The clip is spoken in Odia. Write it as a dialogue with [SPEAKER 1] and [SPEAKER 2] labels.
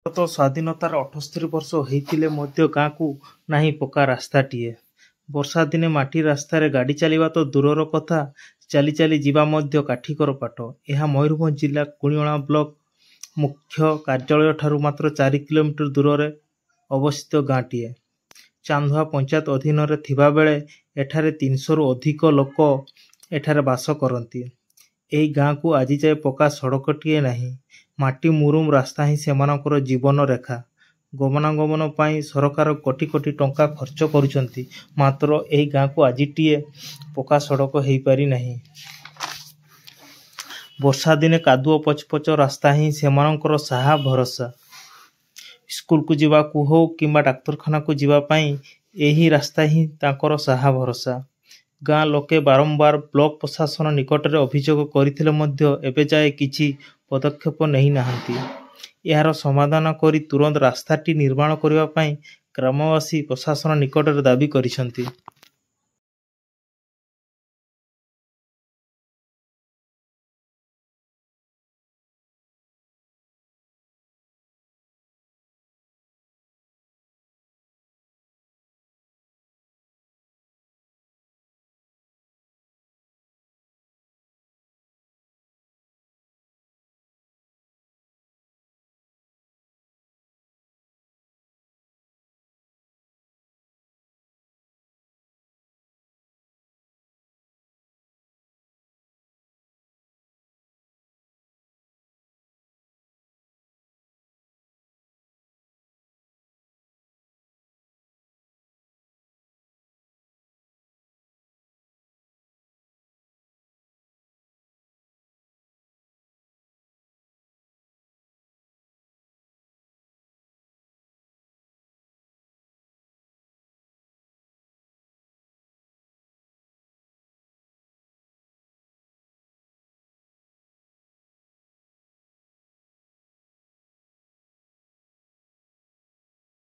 [SPEAKER 1] ଭାରତ ସ୍ୱାଧୀନତାର 78 ବର୍ଷ ହୋଇଥିଲେ ମଧ୍ୟ ଗାଁକୁ ନାହିଁ ପକ୍କା ରାସ୍ତାଟିଏ। ବର୍ଷା ଦିନେ ମାଟି ରାସ୍ତାରେ ଗାଡ଼ି ଚାଲିବା ତ ଦୂରର କଥା, ଚାଲି ଚାଲି ଯିବା ମଧ୍ୟ କାଠିକର ପାଠ। ଏହା ମୟୂରଭଞ୍ଜ ଜିଲ୍ଲା କୁଣିଅଣା ବ୍ଲକ ମୁଖ୍ୟ କାର୍ଯ୍ୟାଳୟଠାରୁ ମାତ୍ର 4 କିଲୋମିଟର ଦୂରରେ ଅବସ୍ଥିତ ଗାଁଟିଏ। ଚାନ୍ଦୁଆ ପଞ୍ଚାୟତ ଅଧୀନରେ ଥିବାବେଳେ ଏଠାରେ 300ରୁ ଅଧିକ ଲୋକ ଏଠାରେ ବାସ କରନ୍ତି। ଏହି ଗାଁକୁ ଆଜିଯାଏ ପକ୍କା ସଡ଼କଟିଏ ନାହିଁ। ମାଟି ମୁରୁମ ରାସ୍ତା ହିଁ ସେମାନଙ୍କର ଜୀବନ ରେଖା। ଗମନାଗମନ ପାଇଁ ସରକାର କୋଟି କୋଟି ଟଙ୍କା ଖର୍ଚ୍ଚ କରୁଛନ୍ତି, ମାତ୍ର ଏହି ଗାଁକୁ ଆଜିଟିଏ ପକ୍କା ସଡ଼କ ହୋଇପାରି ନାହିଁ। ବର୍ଷା ଦିନେ କାଦୁଅ ପଚ ପଚ ରାସ୍ତା ହିଁ ସେମାନଙ୍କର ସାହା ଭରସା। ସ୍କୁଲକୁ ଯିବାକୁ ହେଉ କିମ୍ବା ଡାକ୍ତରଖାନାକୁ ଯିବା ପାଇଁ ଏହି ରାସ୍ତା ହିଁ ତାଙ୍କର ସାହା ଭରସା। ଗାଁ ଲୋକେ ବାରମ୍ବାର ବ୍ଲକ ପ୍ରଶାସନ ନିକଟରେ ଅଭିଯୋଗ କରିଥିଲେ ମଧ୍ୟ ଏବେ ଯାଏ କିଛି ପଦକ୍ଷେପ ନେଇନାହାନ୍ତି। ଏହାର ସମାଧାନ କରି ତୁରନ୍ତ ରାସ୍ତାଟି ନିର୍ମାଣ କରିବା ପାଇଁ ଗ୍ରାମବାସୀ ପ୍ରଶାସନ ନିକଟରେ ଦାବି କରିଛନ୍ତି।